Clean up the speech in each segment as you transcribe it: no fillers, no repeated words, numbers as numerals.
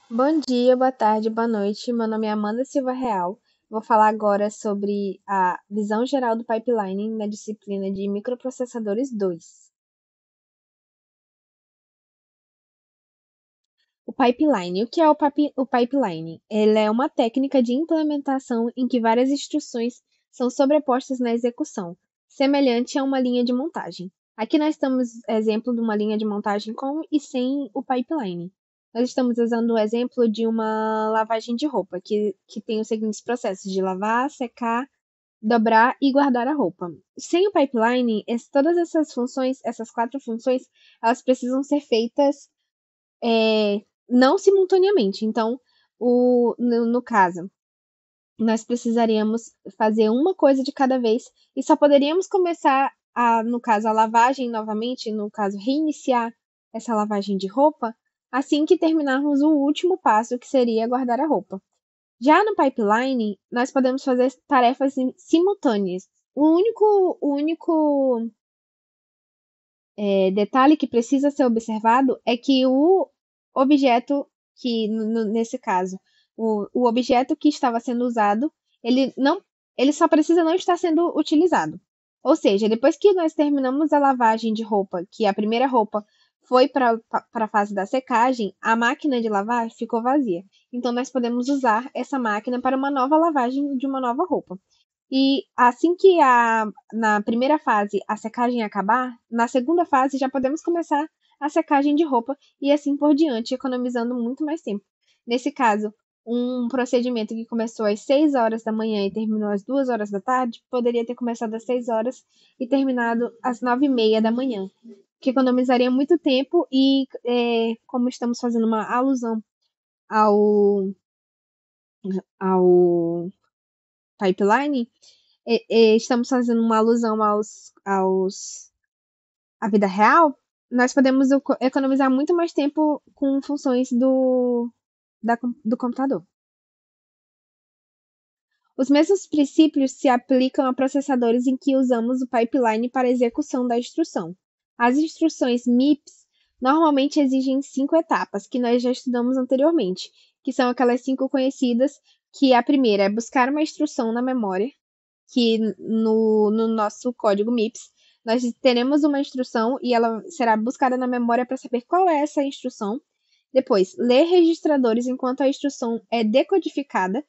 Bom dia, boa tarde, boa noite. Meu nome é Amanda Silva Real. Vou falar agora sobre a visão geral do pipelining na disciplina de Microprocessadores 2. O pipeline. O que é o pipeline? Ele é uma técnica de implementação em que várias instruções são sobrepostas na execução, semelhante a uma linha de montagem. Aqui nós temos exemplo de uma linha de montagem com e sem o pipeline. Nós estamos usando o exemplo de uma lavagem de roupa, que tem os seguintes processos de lavar, secar, dobrar e guardar a roupa. Sem o pipeline, todas essas funções, essas quatro funções, elas precisam ser feitas não simultaneamente. Então, no caso, nós precisaríamos fazer uma coisa de cada vez e só poderíamos começar no caso, a lavagem novamente, no caso, reiniciar essa lavagem de roupa, assim que terminarmos o último passo, que seria guardar a roupa. Já no pipeline, nós podemos fazer tarefas simultâneas. O único detalhe que precisa ser observado é que o objeto nesse caso, o objeto que estava sendo usado, ele não, ele só precisa não estar sendo utilizado. Ou seja, depois que nós terminamos a lavagem de roupa, que a primeira roupa foi para a fase da secagem, a máquina de lavar ficou vazia. Então, nós podemos usar essa máquina para uma nova lavagem de uma nova roupa. E assim que na primeira fase a secagem acabar, na segunda fase já podemos começar a secagem de roupa e assim por diante, economizando muito mais tempo. Nesse caso, um procedimento que começou às 6 horas da manhã e terminou às 2 horas da tarde, poderia ter começado às 6 horas e terminado às 9h30 da manhã, que economizaria muito tempo e, como estamos fazendo uma alusão ao, ao pipeline, estamos fazendo uma alusão à vida real, nós podemos economizar muito mais tempo com funções do computador. Os mesmos princípios se aplicam a processadores em que usamos o pipeline para a execução da instrução. As instruções MIPS normalmente exigem 5 etapas, que nós já estudamos anteriormente, que são aquelas 5 conhecidas, que a primeira é buscar uma instrução na memória, que no nosso código MIPS nós teremos uma instrução e ela será buscada na memória para saber qual é essa instrução. Depois, ler registradores enquanto a instrução é decodificada.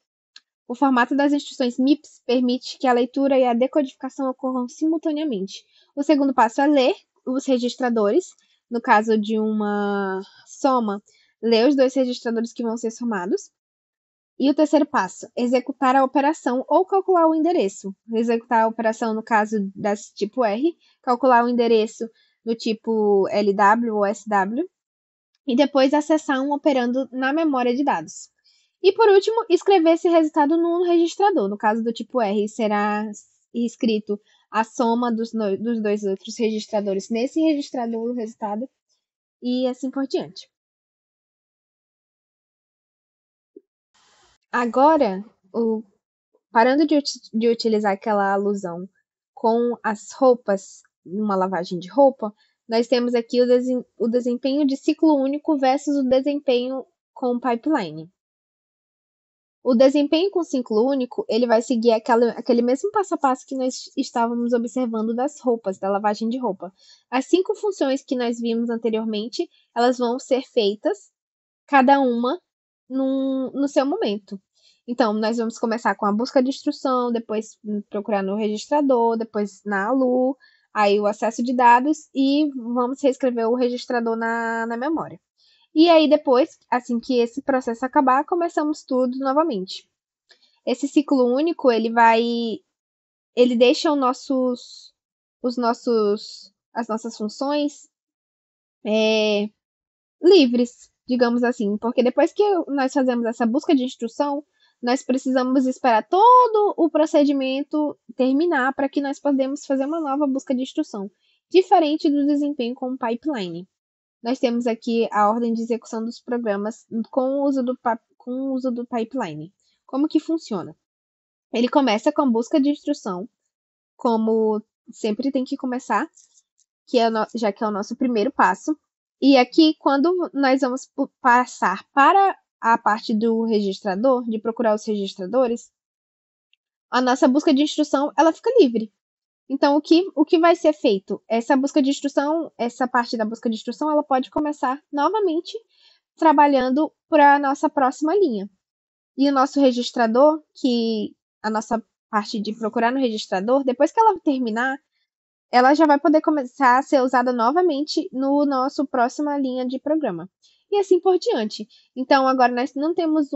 O formato das instruções MIPS permite que a leitura e a decodificação ocorram simultaneamente. O segundo passo é ler os registradores. No caso de uma soma, ler os dois registradores que vão ser somados. E o terceiro passo, executar a operação ou calcular o endereço. Executar a operação no caso das tipo R, calcular o endereço no tipo LW ou SW, e depois acessar um operando na memória de dados. E por último, escrever esse resultado no registrador. No caso do tipo R, será escrito a soma dos dois outros registradores nesse registrador, o resultado, e assim por diante. Agora, parando de utilizar aquela alusão com as roupas, numa lavagem de roupa, nós temos aqui o desempenho de ciclo único versus o desempenho com pipeline. O desempenho com ciclo único, ele vai seguir aquele mesmo passo a passo que nós estávamos observando das roupas, da lavagem de roupa. As 5 funções que nós vimos anteriormente, elas vão ser feitas, cada uma no seu momento. Então, nós vamos começar com a busca de instrução, depois procurar no registrador, depois na ALU, aí o acesso de dados e vamos reescrever o registrador na memória. E aí depois, assim que esse processo acabar, começamos tudo novamente. Esse ciclo único, ele deixa as nossas funções livres, digamos assim, porque depois que nós fazemos essa busca de instrução, nós precisamos esperar todo o procedimento terminar para que nós podemos fazer uma nova busca de instrução, diferente do desempenho com o pipeline. Nós temos aqui a ordem de execução dos programas com o uso do pipeline. Como que funciona? Ele começa com a busca de instrução, como sempre tem que começar, já que é o nosso primeiro passo. E aqui, quando nós vamos passar para a parte do registrador, de procurar os registradores, a nossa busca de instrução ela fica livre. Então, o que vai ser feito? Essa busca de instrução, essa parte da busca de instrução, ela pode começar novamente trabalhando para a nossa próxima linha. E o nosso registrador, que a nossa parte de procurar no registrador, depois que ela terminar, ela já vai poder começar a ser usada novamente no nosso próxima linha de programa. E assim por diante. Então, agora nós não temos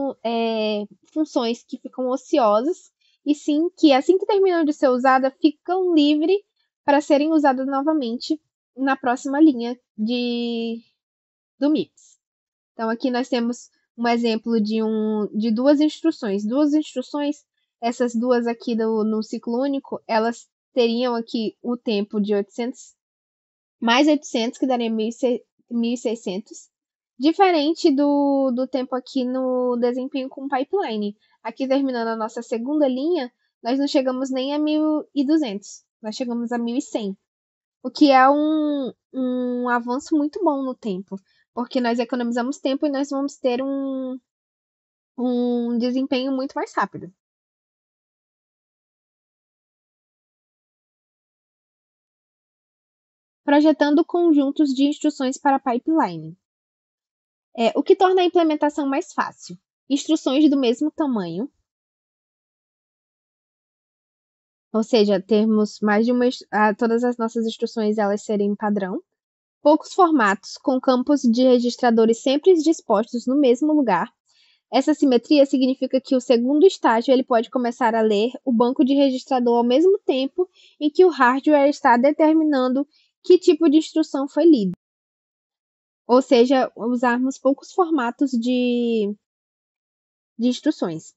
funções que ficam ociosas, e sim que assim que terminam de ser usadas, ficam livres para serem usadas novamente na próxima linha do MIPS. Então, aqui nós temos um exemplo de duas instruções. Duas instruções, essas duas aqui no ciclo único, elas teriam aqui o tempo de 800 mais 800, que daria 1.600, diferente do tempo aqui no desempenho com pipeline. Aqui, terminando a nossa segunda linha, nós não chegamos nem a 1.200, nós chegamos a 1.100, o que é um avanço muito bom no tempo, porque nós economizamos tempo e nós vamos ter um desempenho muito mais rápido. Projetando conjuntos de instruções para pipeline. O que torna a implementação mais fácil? Instruções do mesmo tamanho, ou seja, termos mais de todas as nossas instruções elas serem padrão. Poucos formatos, com campos de registradores sempre dispostos no mesmo lugar. Essa simetria significa que o segundo estágio ele pode começar a ler o banco de registrador ao mesmo tempo em que o hardware está determinando que tipo de instrução foi lida. Ou seja, usarmos poucos formatos de instruções.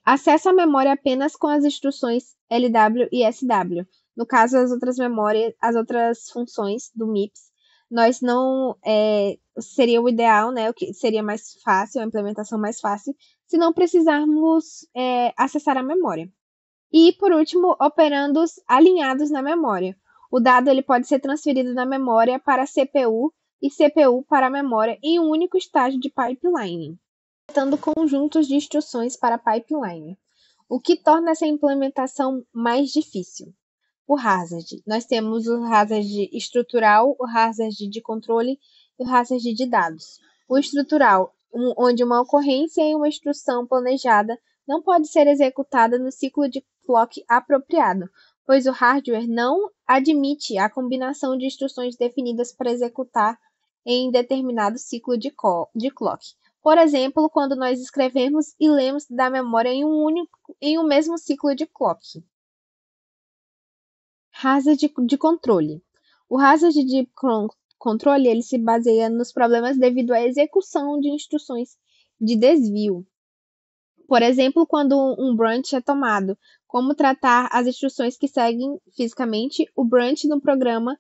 Acesso à memória apenas com as instruções LW e SW. No caso, as outras memórias, as outras funções do MIPS, nós não seria o ideal, né? O que seria mais fácil, a implementação mais fácil, se não precisarmos acessar a memória. E, por último, operandos alinhados na memória. O dado ele pode ser transferido da memória para a CPU e CPU para a memória em um único estágio de pipeline, tendo conjuntos de instruções para pipeline, o que torna essa implementação mais difícil. O hazard. Nós temos o hazard estrutural, o hazard de controle e o hazard de dados. O estrutural, onde uma ocorrência em uma instrução planejada não pode ser executada no ciclo de clock apropriado, pois o hardware não admite a combinação de instruções definidas para executar em determinado ciclo de clock. Por exemplo, quando nós escrevemos e lemos da memória em um mesmo ciclo de clock. Hazard de controle. O hazard de controle ele se baseia nos problemas devido à execução de instruções de desvio. Por exemplo, quando um branch é tomado, como tratar as instruções que seguem fisicamente o branch no programa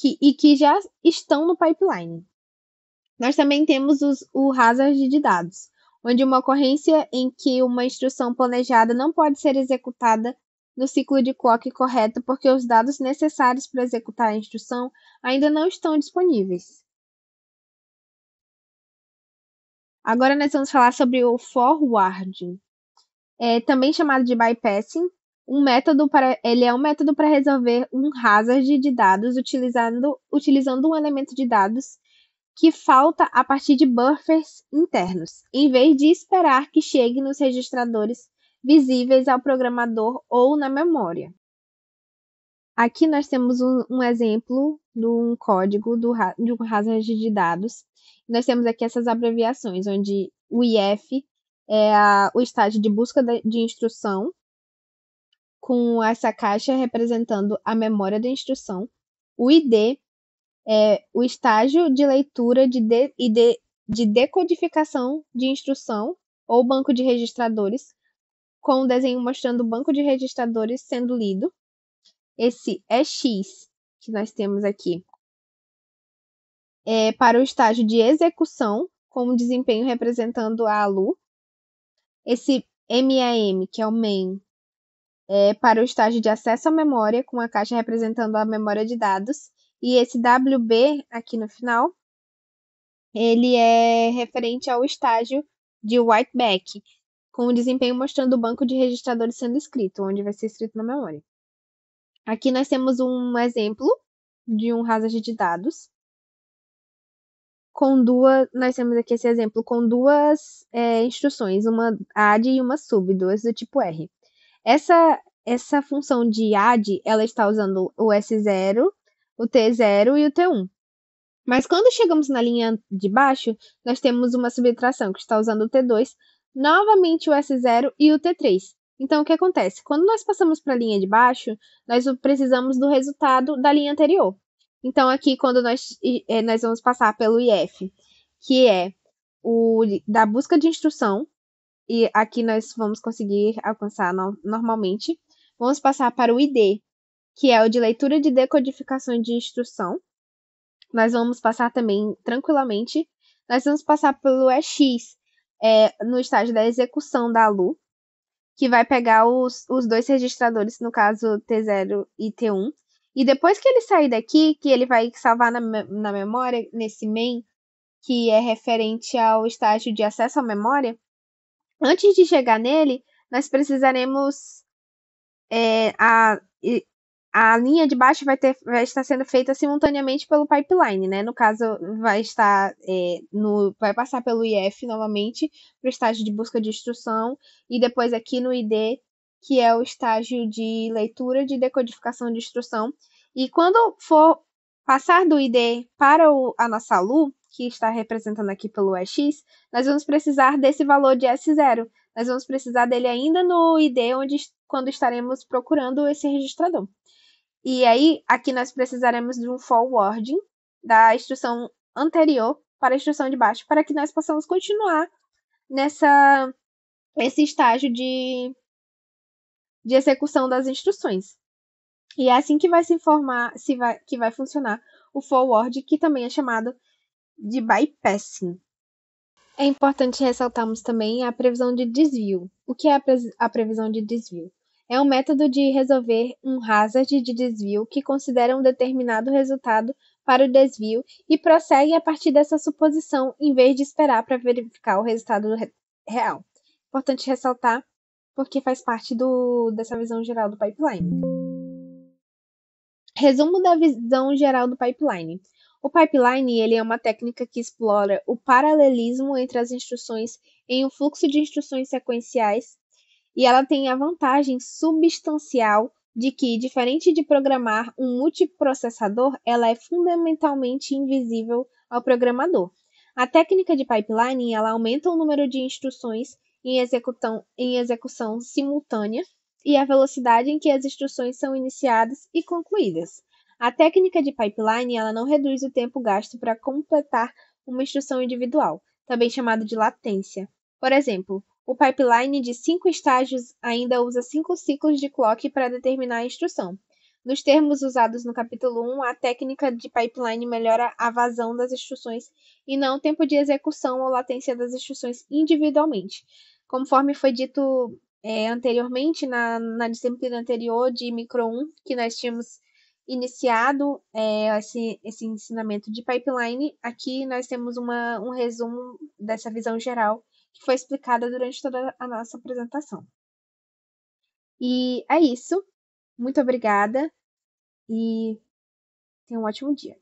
e que já estão no pipeline. Nós também temos o hazard de dados, onde uma ocorrência em que uma instrução planejada não pode ser executada no ciclo de clock correto porque os dados necessários para executar a instrução ainda não estão disponíveis. Agora nós vamos falar sobre o forwarding, também chamado de bypassing. Ele é um método para resolver um hazard de dados utilizando um elemento de dados que falta a partir de buffers internos, em vez de esperar que chegue nos registradores visíveis ao programador ou na memória. Aqui nós temos um exemplo de um código de um hazard de dados. Nós temos aqui essas abreviações, onde o IF é o estágio de busca de instrução, com essa caixa representando a memória da instrução. O ID é o estágio de leitura de decodificação de instrução ou banco de registradores, com o desenho mostrando o banco de registradores sendo lido. Esse EX que nós temos aqui é para o estágio de execução, com o desempenho representando a ALU. Esse MAM, que é o main, é para o estágio de acesso à memória, com a caixa representando a memória de dados. E esse WB aqui no final ele é referente ao estágio de Whiteback, com o desempenho mostrando o banco de registradores sendo escrito, onde vai ser escrito na memória. Aqui nós temos um exemplo de um hazard de dados com duas, nós temos aqui esse exemplo com duas instruções, uma add e uma sub, duas do tipo R. Essa função de add, ela está usando o S0, o T0 e o T1. Mas quando chegamos na linha de baixo, nós temos uma subtração que está usando o T2, novamente o S0 e o T3. Então, o que acontece? Quando nós passamos para a linha de baixo, nós precisamos do resultado da linha anterior. Então, aqui, quando nós vamos passar pelo IF, que é o da busca de instrução, e aqui nós vamos conseguir alcançar normalmente. Vamos passar para o ID, que é o de leitura de decodificação de instrução. Nós vamos passar também tranquilamente. Nós vamos passar pelo EX, no estágio da execução da LU, que vai pegar os dois registradores, no caso T0 e T1. E depois que ele sair daqui, que ele vai salvar na memória, nesse main, que é referente ao estágio de acesso à memória, antes de chegar nele, nós precisaremos a, a linha de baixo vai estar sendo feita simultaneamente pelo pipeline, né? No caso, vai estar vai passar pelo IF novamente para o estágio de busca de instrução e depois aqui no ID, que é o estágio de leitura de decodificação de instrução. E quando for passar do ID para a nossa LU, que está representando aqui pelo EX, nós vamos precisar desse valor de S0. Nós vamos precisar dele ainda no ID, quando estaremos procurando esse registrador. E aí, aqui nós precisaremos de um forwarding da instrução anterior para a instrução de baixo, para que nós possamos continuar esse estágio de execução das instruções. E é assim que vai se informar que vai funcionar o forward, que também é chamado de bypassing. É importante ressaltarmos também a previsão de desvio. O que é a previsão de desvio? É um método de resolver um hazard de desvio que considera um determinado resultado para o desvio e prossegue a partir dessa suposição em vez de esperar para verificar o resultado real. Importante ressaltar porque faz parte dessa visão geral do pipeline. Resumo da visão geral do pipeline. O pipeline ele é uma técnica que explora o paralelismo entre as instruções em um fluxo de instruções sequenciais e ela tem a vantagem substancial de que, diferente de programar um multiprocessador, ela é fundamentalmente invisível ao programador. A técnica de pipeline ela aumenta o número de instruções em execução simultânea e a velocidade em que as instruções são iniciadas e concluídas. A técnica de pipeline ela não reduz o tempo gasto para completar uma instrução individual, também chamado de latência. Por exemplo, o pipeline de 5 estágios ainda usa 5 ciclos de clock para determinar a instrução. Nos termos usados no capítulo 1, a técnica de pipeline melhora a vazão das instruções e não o tempo de execução ou latência das instruções individualmente. Conforme foi dito anteriormente, na disciplina anterior de Micro 1, que nós tínhamos iniciado esse ensinamento de pipeline, aqui nós temos um resumo dessa visão geral que foi explicada durante toda a nossa apresentação. E é isso. Muito obrigada e tenha um ótimo dia.